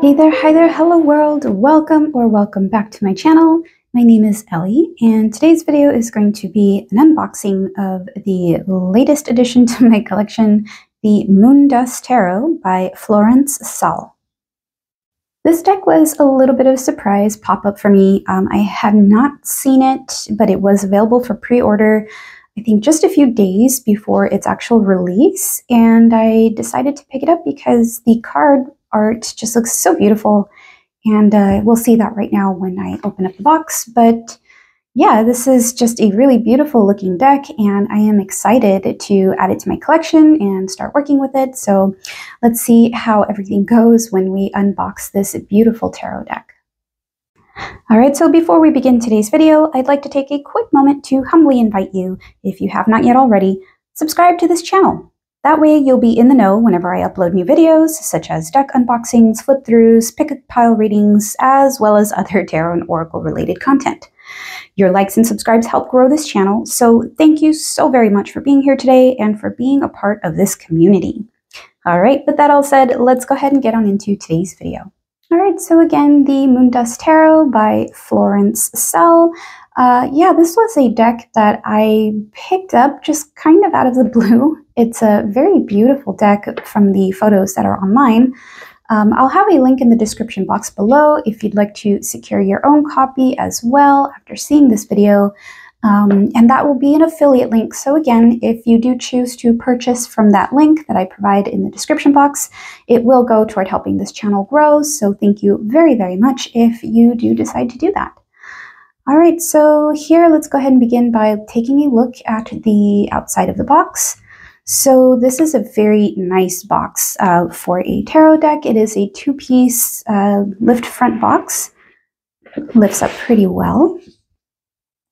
Hey there, hi there, hello world, welcome back to my channel. My name is Ellie, and today's video is going to be an unboxing of the latest addition to my collection, the Moondust Tarot by Florance Saul. This deck was a little bit of a surprise pop-up for me. I had not seen it, but it was available for pre-order, I think just a few days before its actual release, and I decided to pick it up because the card art just looks so beautiful, and we'll see that right now when I open up the box. But yeah, this is just a really beautiful looking deck, and I am excited to add it to my collection and start working with it. So let's see how everything goes when we unbox this beautiful tarot deck. Alright, so before we begin today's video, I'd like to take a quick moment to humbly invite you, if you have not yet already, subscribe to this channel. That way you'll be in the know whenever I upload new videos, such as deck unboxings, flip-throughs, pick-a-pile readings, as well as other tarot and oracle related content. Your likes and subscribes help grow this channel, so thank you so very much for being here today and for being a part of this community. Alright, with that all said, let's go ahead and get on into today's video. Alright, so again, the Moondust Tarot by Florance Saul. Yeah, this was a deck that I picked up just kind of out of the blue. It's a very beautiful deck from the photos that are online. I'll have a link in the description box below if you'd like to secure your own copy as well after seeing this video. And that will be an affiliate link. So again, if you do choose to purchase from that link that I provide in the description box, it will go toward helping this channel grow. So thank you very, very much if you do decide to do that. All right, so here let's go ahead and begin by taking a look at the outside of the box. So this is a very nice box for a tarot deck. It is a two-piece lift front box. Lifts up pretty well.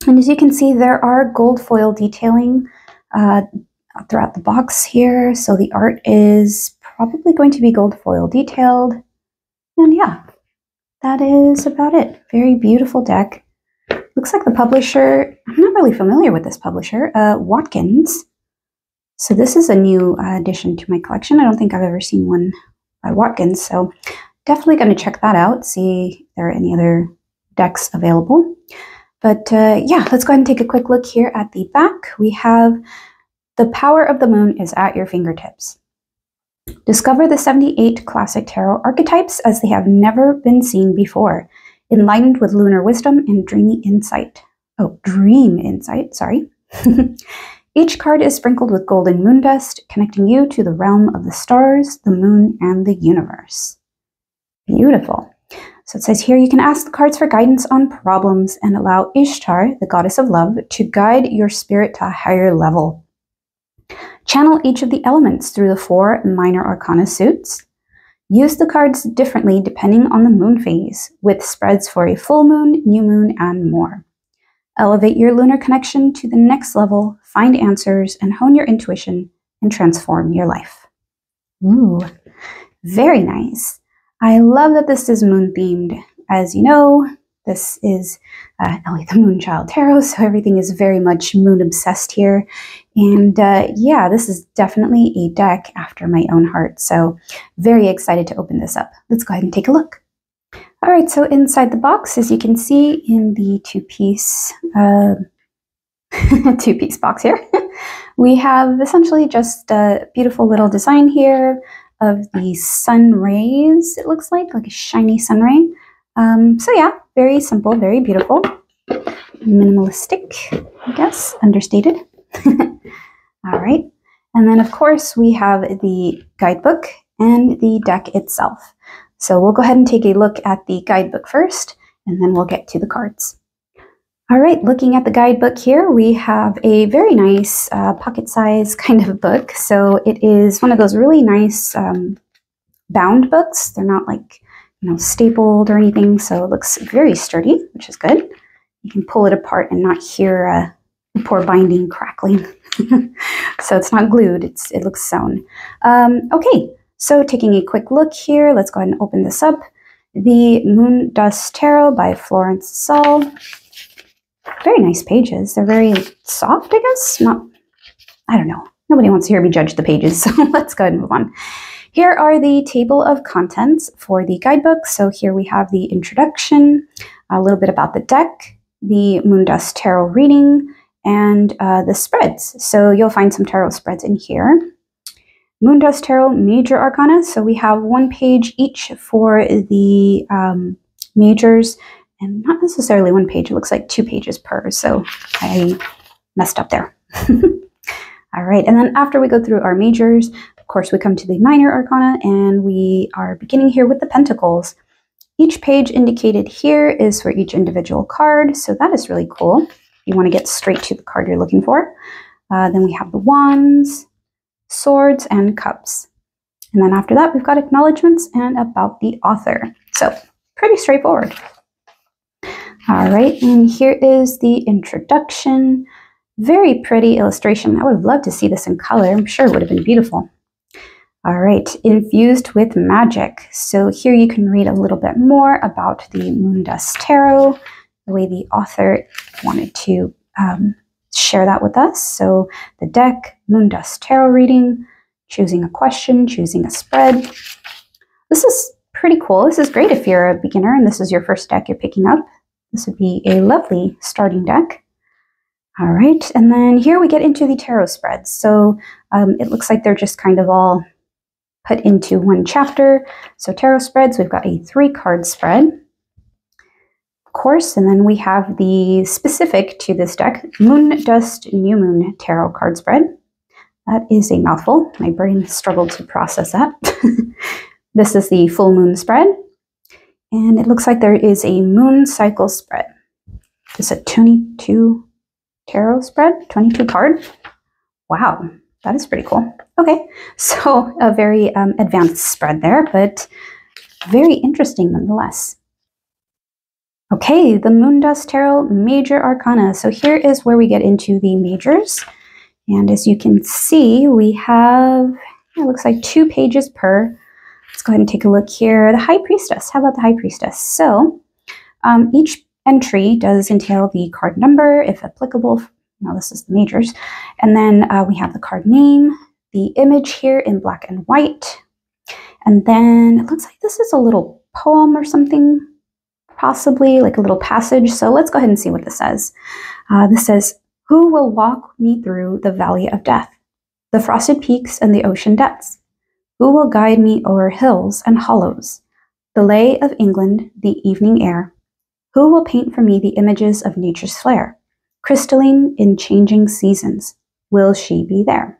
And as you can see, there are gold foil detailing throughout the box here. So the art is probably going to be gold foil detailed. And yeah, that is about it. Very beautiful deck. Looks like the publisher, I'm not really familiar with this publisher, Watkins. So this is a new addition to my collection. I don't think I've ever seen one by Watkins. So definitely going to check that out, see if there are any other decks available. But yeah, let's go ahead and take a quick look here at the back. We have the power of the moon is at your fingertips. Discover the 78 classic tarot archetypes as they have never been seen before, enlightened with lunar wisdom and dreamy insight. Oh, dream insight, sorry. Each card is sprinkled with golden moon dust, connecting you to the realm of the stars, the moon, and the universe. Beautiful. So it says here you can ask the cards for guidance on problems and allow Ishtar, the goddess of love, to guide your spirit to a higher level. Channel each of the elements through the 4 minor arcana suits. Use the cards differently depending on the moon phase, with spreads for a full moon, new moon, and more. Elevate your lunar connection to the next level, find answers, and hone your intuition, and transform your life. Ooh, very nice. I love that this is moon themed. As you know, this is Ellie the Moonchild Tarot, so everything is very much moon obsessed here. And yeah, this is definitely a deck after my own heart. So very excited to open this up. Let's go ahead and take a look. All right, so inside the box, as you can see in the two-piece box here, we have essentially just a beautiful little design here of the sun rays, it looks like a shiny sun ray. So yeah, very simple, very beautiful, minimalistic, I guess, understated. All right, and then of course we have the guidebook and the deck itself. So we'll go ahead and take a look at the guidebook first, and then we'll get to the cards. All right, looking at the guidebook here, we have a very nice pocket size kind of book. So it is one of those really nice bound books. They're not like, stapled or anything. So it looks very sturdy, which is good. You can pull it apart and not hear the poor binding crackling. So it's not glued, it looks sewn. Okay, so taking a quick look here, let's go ahead and open this up. The Moondust Tarot by Florance Saul. Very nice pages. They're very soft, I guess. I don't know. Nobody wants to hear me judge the pages, so let's go ahead and move on. Here are the table of contents for the guidebook. So here we have the introduction, a little bit about the deck, the Moon Dust Tarot reading, and the spreads. So you'll find some tarot spreads in here. Moon Dust Tarot Major Arcana. So we have one page each for the majors, and not necessarily one page. It looks like 2 pages per. So I messed up there. All right, and then after we go through our majors, of course, we come to the minor arcana, and we are beginning here with the pentacles. Each page indicated here is for each individual card, so that is really cool. You want to get straight to the card you're looking for. Then we have the wands, swords, and cups. And then after that, we've got acknowledgements and about the author. So pretty straightforward. All right, and here is the introduction. Very pretty illustration. I would have loved to see this in color. I'm sure it would have been beautiful. All right, infused with magic. So here you can read a little bit more about the Moon Dust Tarot, the way the author wanted to share that with us. So the deck, Moon Dust Tarot reading, choosing a question, choosing a spread. This is pretty cool. This is great if you're a beginner and this is your first deck you're picking up. This would be a lovely starting deck. All right, and then here we get into the tarot spreads. So it looks like they're just kind of all put into one chapter. So tarot spreads, we've got a 3-card spread, of course, and then we have the specific to this deck, Moon Dust New Moon Tarot card spread. That is a mouthful. My brain struggled to process that. This is the full moon spread, and it looks like there is a moon cycle spread. It's a 22 tarot spread, 22 card. Wow, that is pretty cool. Okay, so a very advanced spread there, but very interesting nonetheless. Okay, the Moon Dust Tarot Major Arcana. So here is where we get into the majors. And as you can see, we have, it looks like 2 pages per. Let's go ahead and take a look here. The High Priestess. How about the High Priestess? So each entry does entail the card number, if applicable. Now this is the majors. And then we have the card name, the image here in black and white. And then it looks like this is a little poem or something, possibly like a little passage. So let's go ahead and see what this says. This says, "Who will walk me through the valley of death, the frosted peaks and the ocean depths? Who will guide me o'er hills and hollows, the lay of England, the evening air? Who will paint for me the images of nature's flare, crystalline in changing seasons? Will she be there?"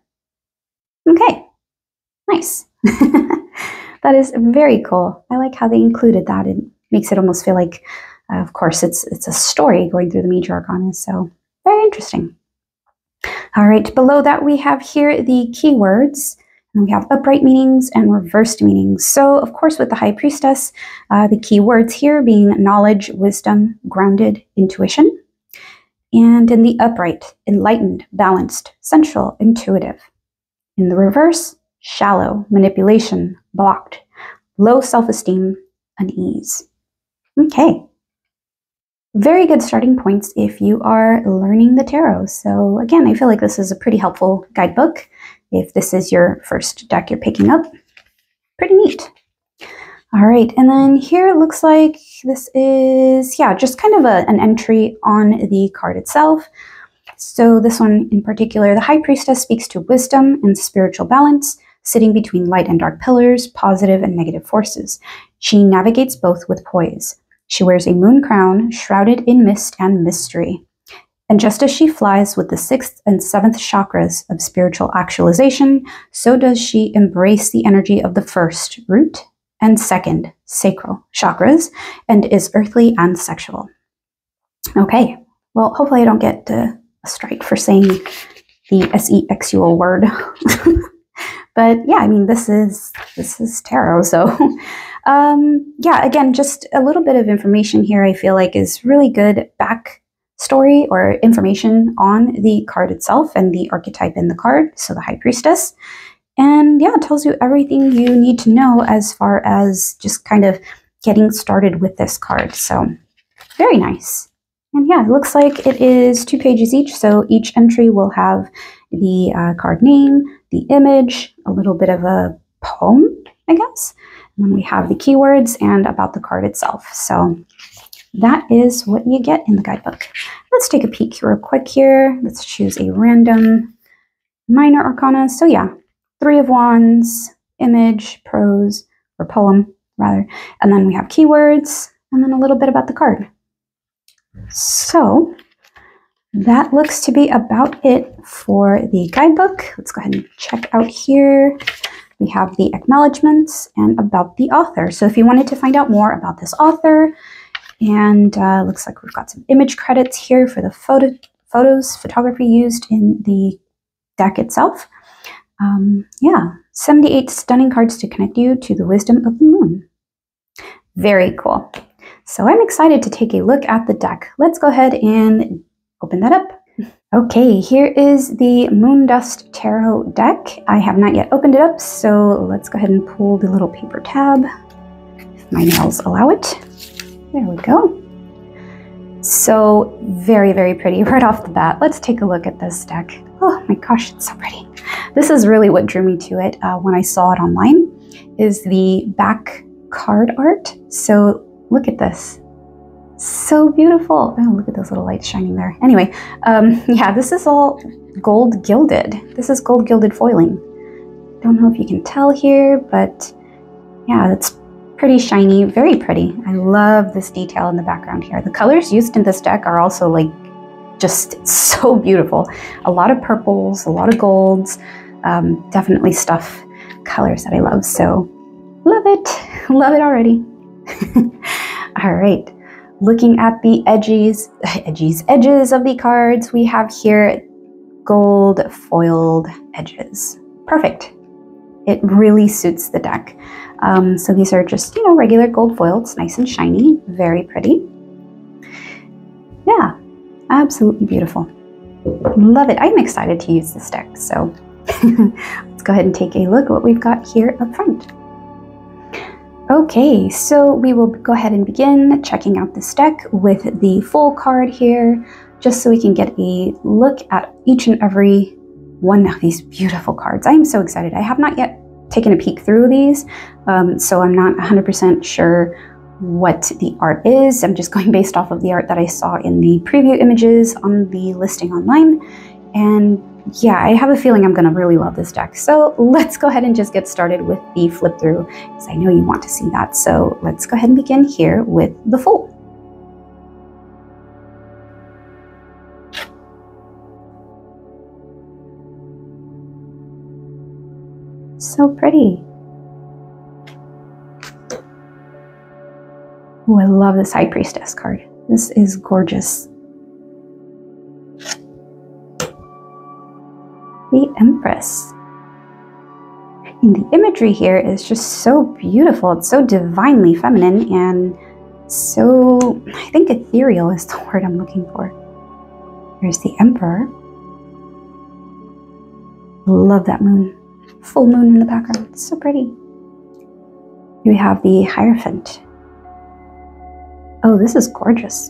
Okay, nice. That is very cool. I like how they included that. It makes it almost feel like, of course, it's a story going through the major arcana. So very interesting. All right, below that we have here the keywords. And we have upright meanings and reversed meanings. So, of course, with the High Priestess, the key words here being knowledge, wisdom, grounded, intuition. And in the upright, enlightened, balanced, central, intuitive. In the reverse, shallow, manipulation, blocked, low self-esteem, unease. Okay. Very good starting points if you are learning the tarot. So again, I feel like this is a pretty helpful guidebook. If this is your first deck you're picking up, pretty neat. All right, and then here it looks like this is, yeah, just kind of an entry on the card itself. So this one in particular, the High Priestess speaks to wisdom and spiritual balance, sitting between light and dark pillars, positive and negative forces. She navigates both with poise. She wears a moon crown, shrouded in mist and mystery. And just as she flies with the 6th and 7th chakras of spiritual actualization, so does she embrace the energy of the 1st, root, and 2nd, sacral chakras, and is earthly and sexual. Okay, well, hopefully I don't get a strike for saying the sexual word. But yeah, I mean, this is tarot, so yeah, again, just a little bit of information here I feel like is really good backstory or information on the card itself and the archetype in the card, so the High Priestess. And yeah, it tells you everything you need to know as far as just kind of getting started with this card. So very nice. And yeah, it looks like it is 2 pages each, so each entry will have the card name, the image, a little bit of a poem, I guess. And then we have the keywords and about the card itself. So that is what you get in the guidebook. Let's take a peek real quick here. Let's choose a random minor arcana. So yeah, 3 of Wands, image, prose, or poem rather. And then we have keywords and then a little bit about the card. So that looks to be about it for the guidebook. Let's go ahead and check out here. We have the acknowledgements and about the author. So if you wanted to find out more about this author, and looks like we've got some image credits here for the photography used in the deck itself. Yeah, 78 stunning cards to connect you to the wisdom of the moon. Very cool. So I'm excited to take a look at the deck. Let's go ahead and open that up. Okay, here is the Moondust Tarot deck. I have not yet opened it up, so let's go ahead and pull the little paper tab, if my nails allow it. There we go. So very, very pretty right off the bat. Let's take a look at this deck. Oh my gosh, it's so pretty. This is really what drew me to it when I saw it online, is the back card art. So look at this. So beautiful. Oh, look at those little lights shining there. Anyway, yeah, this is all gold gilded. This is gold gilded foiling. Don't know if you can tell here, but yeah, it's pretty shiny, very pretty. I love this detail in the background here. The colors used in this deck are also like just so beautiful. A lot of purples, a lot of golds, definitely stuff colors that I love. So love it already. All right. Looking at the edges of the cards, we have here gold foiled edges. Perfect. It really suits the deck. So these are just, you know, regular gold foil. It's nice and shiny, very pretty. Yeah, absolutely beautiful. Love it. I'm excited to use this deck. So let's go ahead and take a look at what we've got here up front. Okay, so we will go ahead and begin checking out this deck with the full card here, just so we can get a look at each and every one of these beautiful cards. I am so excited. I have not yet taken a peek through these, so I'm not 100% sure what the art is. I'm just going based off of the art that I saw in the preview images on the listing online. And yeah, I have a feeling I'm going to really love this deck. So let's go ahead and just get started with the flip through, because I know you want to see that. So let's go ahead and begin here with the full. So pretty. Oh, I love this High Priestess card. This is gorgeous. The Empress. And the imagery here is just so beautiful. It's so divinely feminine and so, I think ethereal is the word I'm looking for. There's the Emperor. Love that moon. Full moon in the background. It's so pretty. Here we have the Hierophant. Oh, this is gorgeous.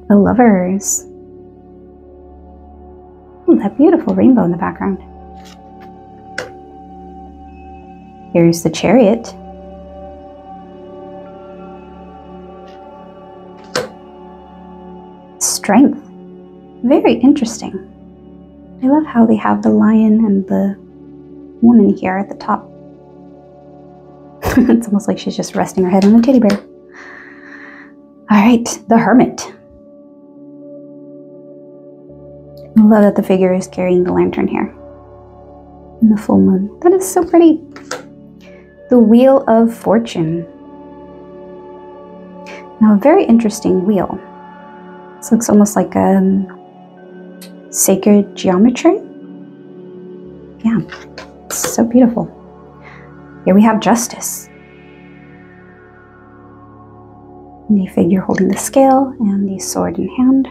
The Lovers. Oh, that beautiful rainbow in the background. Here's the Chariot. Strength. Very interesting. I love how they have the lion and the woman here at the top. It's almost like she's just resting her head on a teddy bear. All right, the Hermit. I love that the figure is carrying the lantern here in the full moon. That is so pretty. The Wheel of Fortune. Now, a very interesting wheel. This looks almost like a sacred geometry. Yeah, it's so beautiful. Here we have Justice. The figure holding the scale and the sword in hand.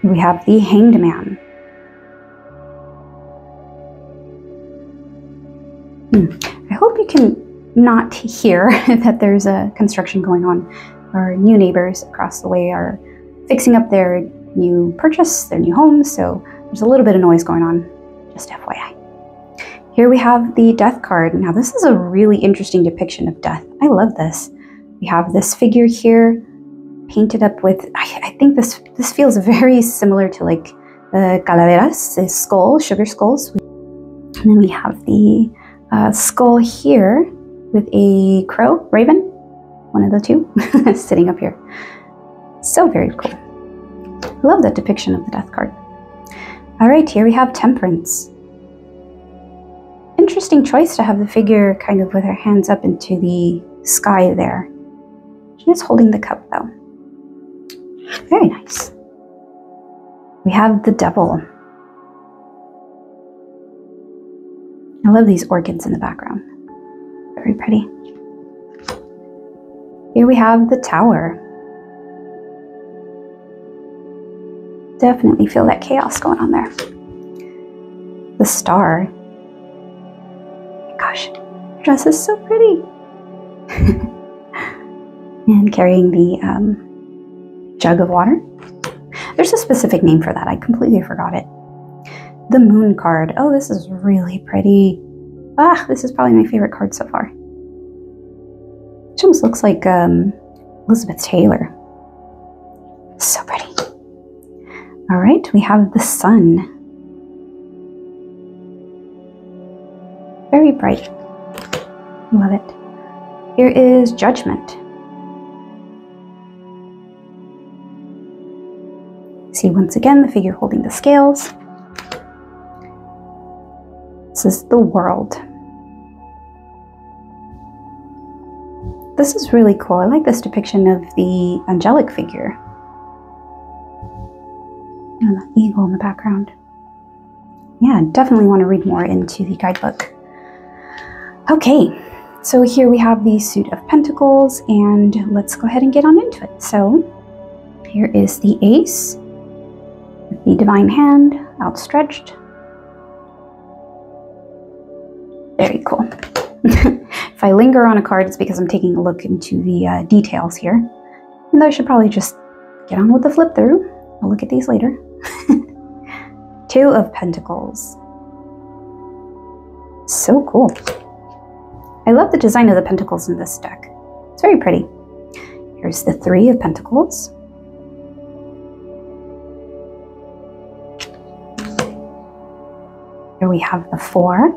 We have the Hanged Man. I hope you can not hear that there's a construction going on. Our new neighbors across the way are fixing up their new purchase, their new home, so There's a little bit of noise going on, just FYI. Here we have the death card. Now this is a really interesting depiction of death. I love this. We have this figure here painted up with, I think this feels very similar to like the calaveras, the skull, sugar skulls. And then we have the skull here with a crow, raven, one of the two, sitting up here. So very cool. I love that depiction of the death card. All right, here we have Temperance. Interesting choice to have the figure kind of with her hands up into the sky there. She is holding the cup though. Very nice. We have the Devil. I love these orchids in the background. Very pretty. Here we have the Tower. Definitely feel that chaos going on there. The Star. Gosh, her dress is so pretty. And carrying the jug of water. There's a specific name for that. I completely forgot it. The Moon card. Oh, this is really pretty. Ah, this is probably my favorite card so far. She almost looks like 𝕚𝕤𝕤𝕟. So pretty. All right, we have the Sun. Very bright. Love it. Here is Judgment. See once again the figure holding the scales. This is the World. This is really cool. I like this depiction of the angelic figure. And the eagle in the background. Yeah, definitely want to read more into the guidebook. Okay, so here we have the Suit of Pentacles, and let's go ahead and get on into it. So here is the Ace, with the Divine Hand outstretched. Very cool. If I linger on a card, it's because I'm taking a look into the details here. And though I should probably just get on with the flip through. I'll look at these later. Two of Pentacles. So cool. I love the design of the pentacles in this deck. It's very pretty. Here's the Three of Pentacles. Here we have the Four.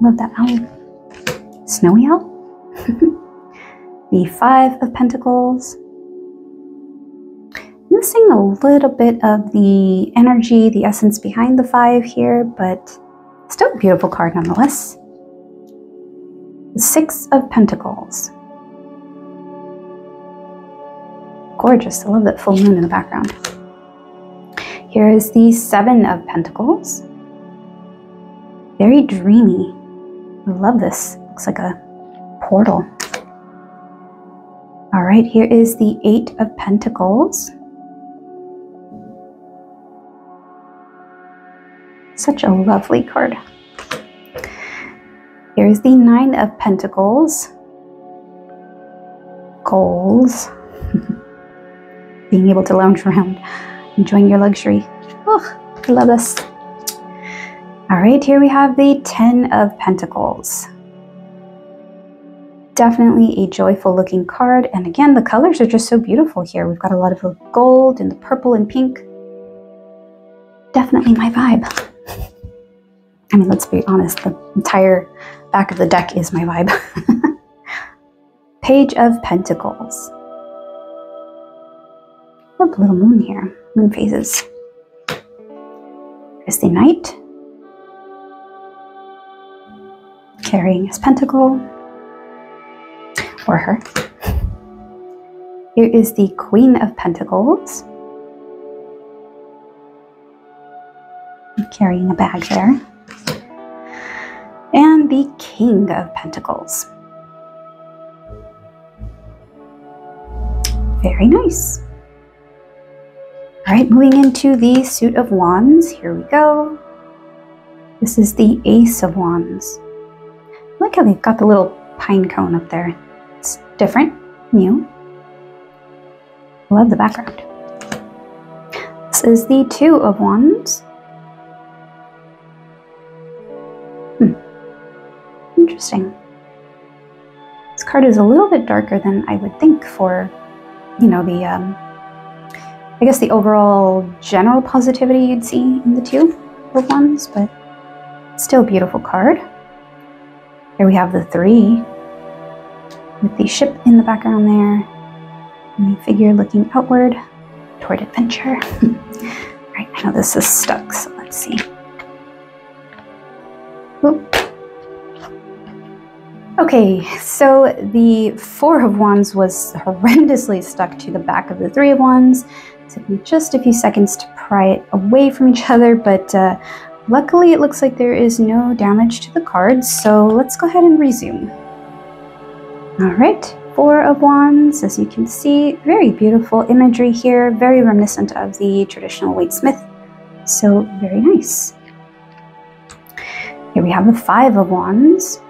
Love that owl. Snowy owl. The Five of Pentacles. Missing a little bit of the energy, the essence behind the Five here, but still a beautiful card nonetheless. The Six of Pentacles. Gorgeous. I love that full moon in the background. Here is the Seven of Pentacles. Very dreamy. I love this. Looks like a portal. All right, here is the Eight of Pentacles. Such a lovely card. Here is the Nine of Pentacles. Goals. Being able to lounge around, enjoying your luxury. Oh, I love this. All right, here we have the Ten of Pentacles. Definitely a joyful looking card. And again, the colors are just so beautiful here. We've got a lot of the gold and the purple and pink. Definitely my vibe. I mean, let's be honest, the entire back of the deck is my vibe. Page of Pentacles. Love the little moon here. Moon phases. Here's the Knight. Carrying his pentacle. Or her. Here is the Queen of Pentacles. Carrying a bag there. And the King of Pentacles. Very nice. All right, moving into the Suit of Wands. Here we go. This is the Ace of Wands. I like how they've got the little pine cone up there. It's different, new. Love the background. This is the Two of Wands. Interesting. This card is a little bit darker than I would think for, you know, the, I guess the overall general positivity you'd see in the Two of Wands, but still a beautiful card. Here we have the Three, with the ship in the background there, and the figure looking outward toward adventure. Right, I know this is stuck, so let's see. Oop. Okay, so the Four of Wands was horrendously stuck to the back of the Three of Wands. It took me just a few seconds to pry it away from each other, but luckily it looks like there is no damage to the cards, so let's go ahead and resume. Alright, Four of Wands, as you can see, very beautiful imagery here, very reminiscent of the traditional 𝕤𝕤𝕤, so very nice. Here we have the Five of Wands.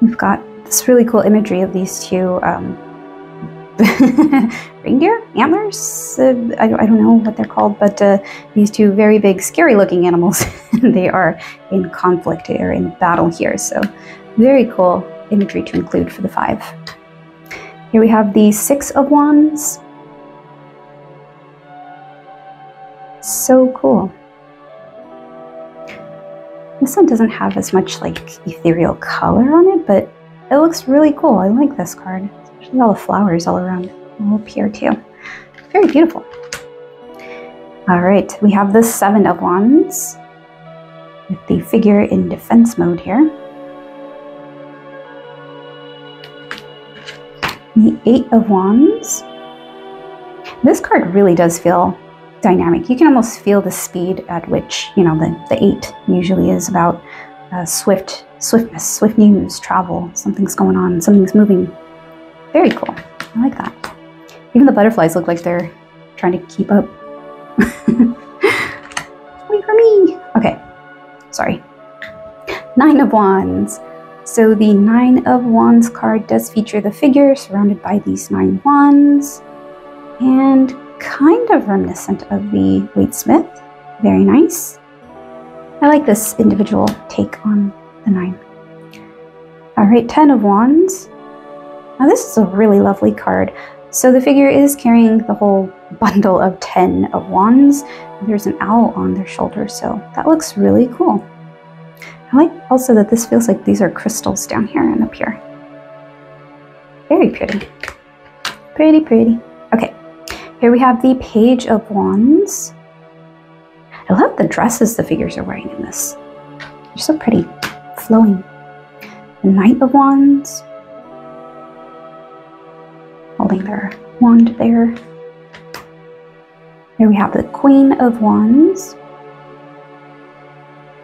We've got this really cool imagery of these two reindeer? Antlers? I don't know what they're called, but these two very big, scary-looking animals. They are in conflict or in battle here, so very cool imagery to include for the Five. Here we have the Six of Wands. So cool. This one doesn't have as much like ethereal color on it, but it looks really cool. I like this card, especially all the flowers all around, all up here too. Very beautiful. All right, we have the Seven of Wands with the figure in defense mode here. The Eight of Wands. This card really does feel dynamic. You can almost feel the speed at which, you know, the Eight usually is about swiftness, swift news, travel, something's going on, something's moving. Very cool. I like that. Even the butterflies look like they're trying to keep up. Wait for me. Okay, sorry. Nine of Wands. So the Nine of Wands card does feature the figure surrounded by these 9 wands, and kind of reminiscent of the 𝕤𝕤𝕤. Very nice. I like this individual take on the 9. All right, 10 of Wands. Now this is a really lovely card. So the figure is carrying the whole bundle of 10 of Wands. There's an owl on their shoulder, so that looks really cool. I like also that this feels like these are crystals down here and up here. Very pretty. Pretty, pretty. Okay. Here we have the Page of Wands. I love the dresses the figures are wearing in this. They're so pretty, flowing. The Knight of Wands, holding their wand there. Here we have the Queen of Wands.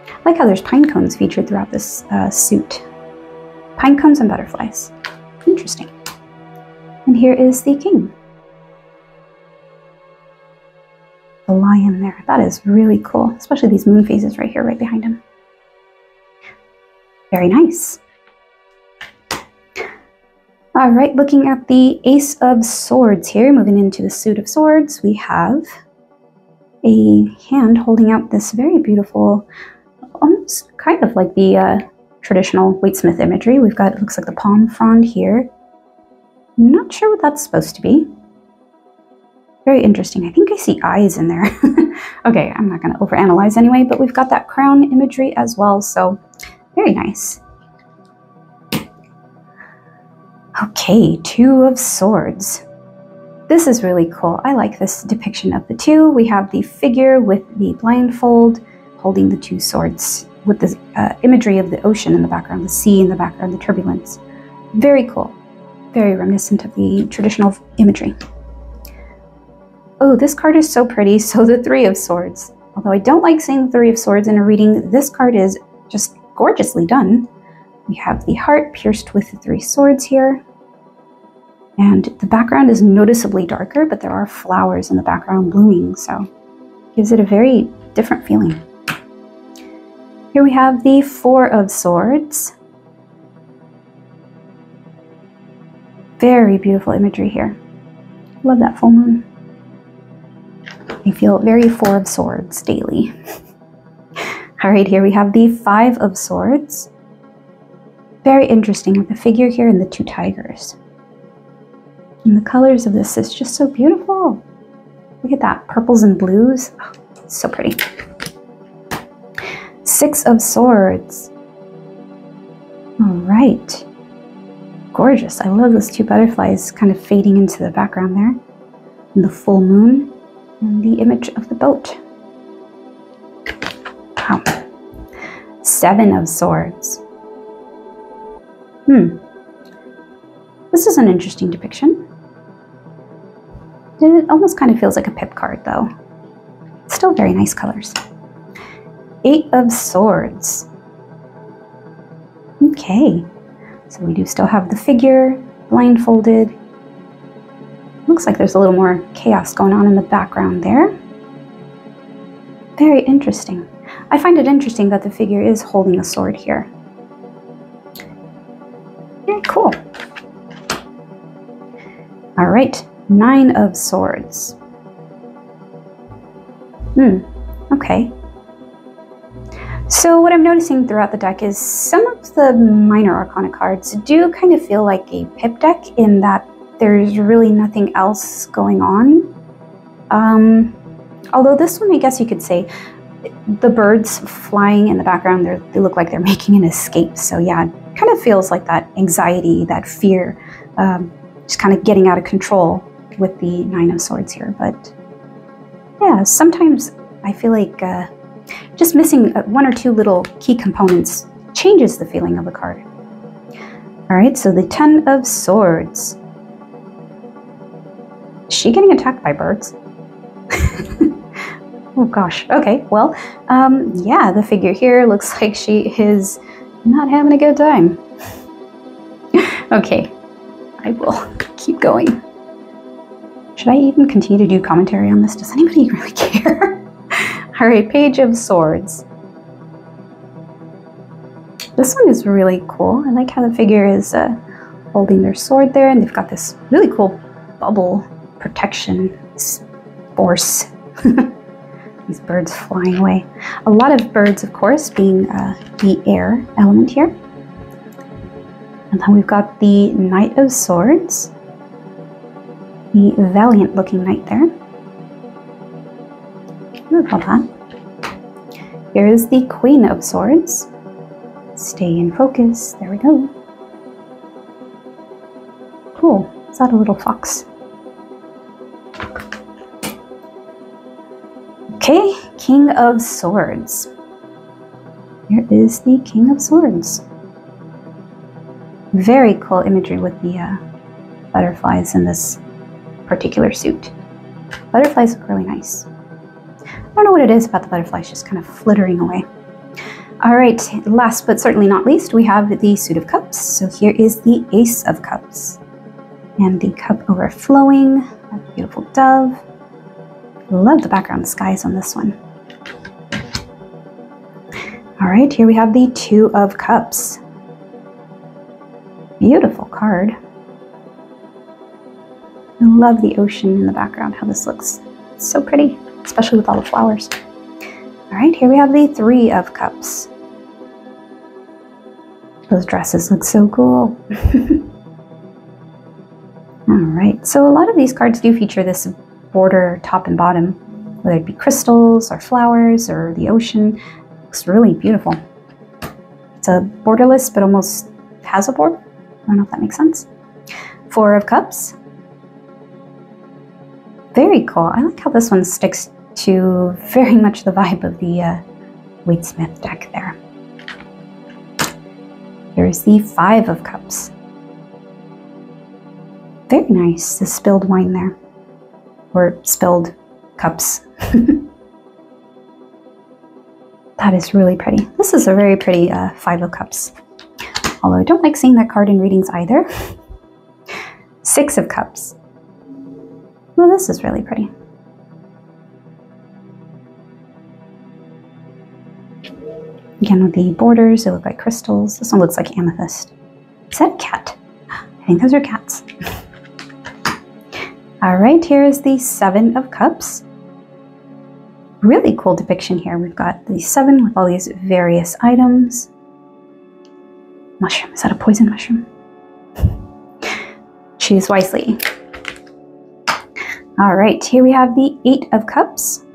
I like how there's pine cones featured throughout this suit. Pine cones and butterflies. Interesting. And here is the King. The lion there. That is really cool, especially these moon phases right here, right behind him. Very nice. All right, looking at the Ace of Swords here, moving into the suit of swords, we have a hand holding out this very beautiful, almost kind of like the traditional 𝕤𝕤𝕤 imagery. We've got, it looks like the palm frond here. I'm not sure what that's supposed to be. Very interesting. I think I see eyes in there. Okay, I'm not going to overanalyze anyway, but we've got that crown imagery as well, so very nice. Okay, Two of Swords. This is really cool. I like this depiction of the two. We have the figure with the blindfold holding the 2 swords with the imagery of the ocean in the background, the sea in the background, the turbulence. Very cool. Very reminiscent of the traditional imagery. Oh, this card is so pretty. So the Three of Swords. Although I don't like seeing the Three of Swords in a reading, this card is just gorgeously done. We have the heart pierced with the 3 swords here. And the background is noticeably darker, but there are flowers in the background blooming, so it gives it a very different feeling. Here we have the Four of Swords. Very beautiful imagery here. Love that full moon. I feel very Four of Swords daily. All right, here we have the Five of Swords. Very interesting with the figure here and the two tigers. And the colors of this is just so beautiful. Look at that, purples and blues. Oh, so pretty. Six of Swords. All right. Gorgeous. I love those two butterflies kind of fading into the background there. And the full moon and the image of the boat. Wow. Seven of Swords. This is an interesting depiction. It almost kind of feels like a pip card though. Still very nice colors. Eight of Swords. Okay, so we do still have the figure blindfolded. Looks like there's a little more chaos going on in the background there. Very interesting. I find it interesting that the figure is holding a sword here. Very cool. All right, Nine of Swords. Okay. So what I'm noticing throughout the deck is some of the minor arcana cards do kind of feel like a pip deck in that there's really nothing else going on. Although this one, I guess you could say, the birds flying in the background, they look like they're making an escape. So yeah, it kind of feels like that anxiety, that fear, just kind of getting out of control with the Nine of Swords here. But yeah, sometimes I feel like just missing one or two little key components changes the feeling of a card. All right, so the Ten of Swords. Is she getting attacked by birds? Oh gosh, okay, well, yeah, the figure here looks like she is not having a good time. Okay, I will keep going. Should I even continue to do commentary on this? Does anybody really care? All right, Page of Swords. This one is really cool. I like how the figure is holding their sword there, and they've got this really cool bubble protection force. These birds flying away. A lot of birds, of course, being the air element here. And then we've got the Knight of Swords. The valiant looking knight there. Hold on. Here is the Queen of Swords. Stay in focus. There we go. Cool. Is that a little fox? Okay, King of Swords. Here is the King of Swords. Very cool imagery with the butterflies in this particular suit. Butterflies look really nice. I don't know what it is about the butterflies just kind of flittering away. All right, last but certainly not least, we have the Suit of Cups. So here is the Ace of Cups. And the cup overflowing, a beautiful dove. Love the background skies on this one. All right, here we have the Two of Cups. Beautiful card. I love the ocean in the background, how this looks. It's so pretty, especially with all the flowers. All right, here we have the Three of Cups. Those dresses look so cool. All right, so a lot of these cards do feature this border top and bottom, whether it be crystals or flowers or the ocean. It looks really beautiful. It's a borderless, but almost has a border. I don't know if that makes sense. Four of Cups. Very cool. I like how this one sticks to very much the vibe of the Wade Smith deck there. Here's the Five of Cups. Very nice, the spilled wine there. Or spilled cups. That is really pretty. This is a very pretty Five of Cups. Although I don't like seeing that card in readings either. Six of Cups. Well, this is really pretty. Again, with the borders, they look like crystals. This one looks like amethyst. Is that a cat? I I think those are cats. All right, here is the 7 of Cups. Really cool depiction here. We've got the 7 with all these various items. Mushroom, is that a poison mushroom? Choose wisely. All right, here we have the 8 of Cups.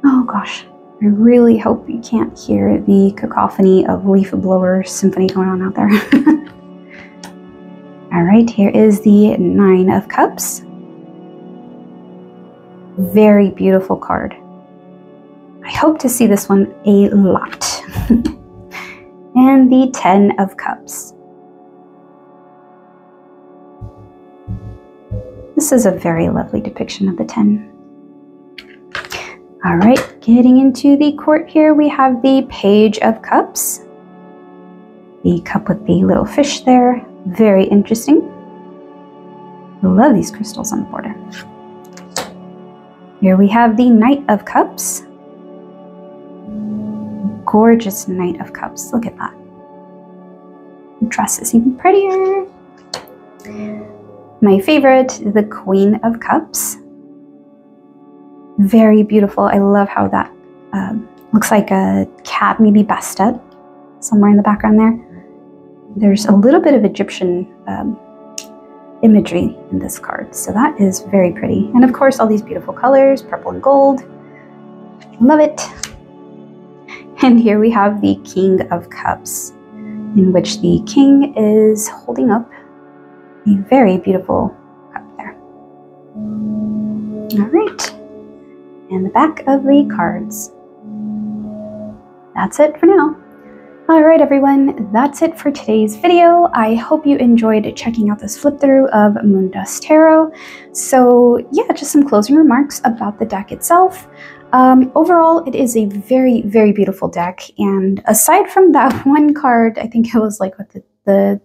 Oh gosh, I really hope you can't hear the cacophony of leaf blower symphony going on out there. All right, here is the 9 of Cups. Very beautiful card. I hope to see this one a lot. And the 10 of Cups. This is a very lovely depiction of the 10. All right, getting into the court here, we have the Page of Cups. The cup with the little fish there. Very interesting. I love these crystals on the border. Here we have the Knight of Cups. Gorgeous Knight of Cups. Look at that. The dress is even prettier. My favorite, the Queen of Cups. Very beautiful. I love how that looks like a cat, maybe Bastet, somewhere in the background there. There's a little bit of Egyptian imagery in this card, so that is very pretty. And of course, all these beautiful colors, purple and gold. Love it. And here we have the King of Cups, in which the king is holding up a very beautiful cup there. All right, and the back of the cards. That's it for now. All right, everyone, that's it for today's video. I hope you enjoyed checking out this flip through of Moondust Tarot. So yeah, just some closing remarks about the deck itself. Overall, it is a very, very beautiful deck. And aside from that one card, I think it was like with the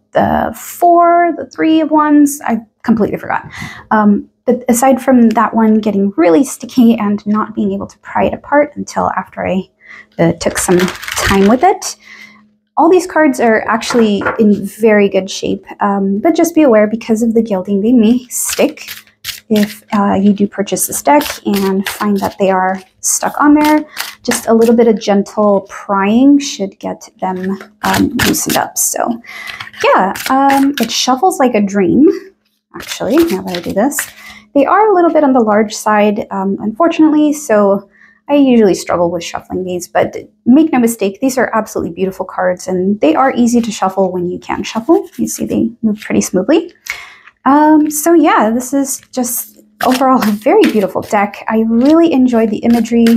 3 of Wands, I completely forgot. But aside from that one getting really sticky and not being able to pry it apart until after I took some time with it, all these cards are actually in very good shape, but just be aware because of the gilding, they may stick if you do purchase this deck and find that they are stuck on there. Just a little bit of gentle prying should get them loosened up. So yeah, it shuffles like a dream, actually, now that I do this. They are a little bit on the large side, unfortunately, so I usually struggle with shuffling these, but make no mistake, these are absolutely beautiful cards and they are easy to shuffle when you can shuffle. You see they move pretty smoothly. So yeah, this is just overall a very beautiful deck. I really enjoyed the imagery.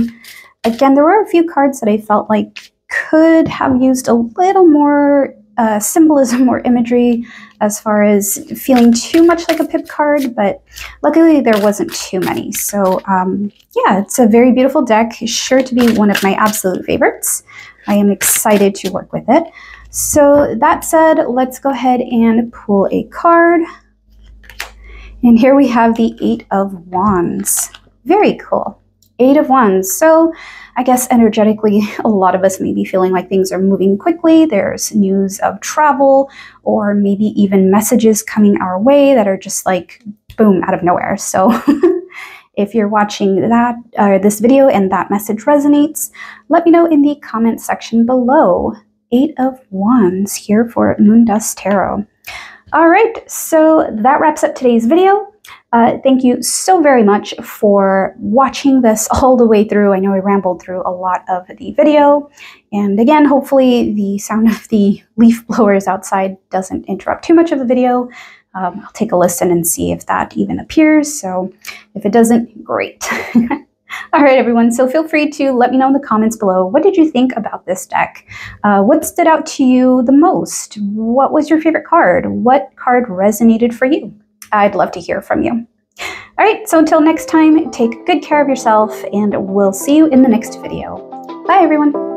Again, there were a few cards that I felt like could have used a little more symbolism or imagery as far as feeling too much like a pip card, but luckily there wasn't too many. So yeah, it's a very beautiful deck, sure to be one of my absolute favorites. I am excited to work with it. So that said, let's go ahead and pull a card. And here we have the 8 of Wands. Very cool. 8 of Wands. So I guess energetically, a lot of us may be feeling like things are moving quickly. There's news of travel or maybe even messages coming our way that are just like, boom, out of nowhere. So if you're watching that this video and that message resonates, let me know in the comment section below. 8 of Wands here for Moondust Tarot. All right, so that wraps up today's video. Thank you so very much for watching this all the way through. I know I rambled through a lot of the video. And again, hopefully the sound of the leaf blowers outside doesn't interrupt too much of the video. I'll take a listen and see if that even appears. So if it doesn't, great. All right, everyone. So feel free to let me know in the comments below. What did you think about this deck? What stood out to you the most? What was your favorite card? What card resonated for you? I'd love to hear from you. All right, so until next time, take good care of yourself and we'll see you in the next video. Bye, everyone.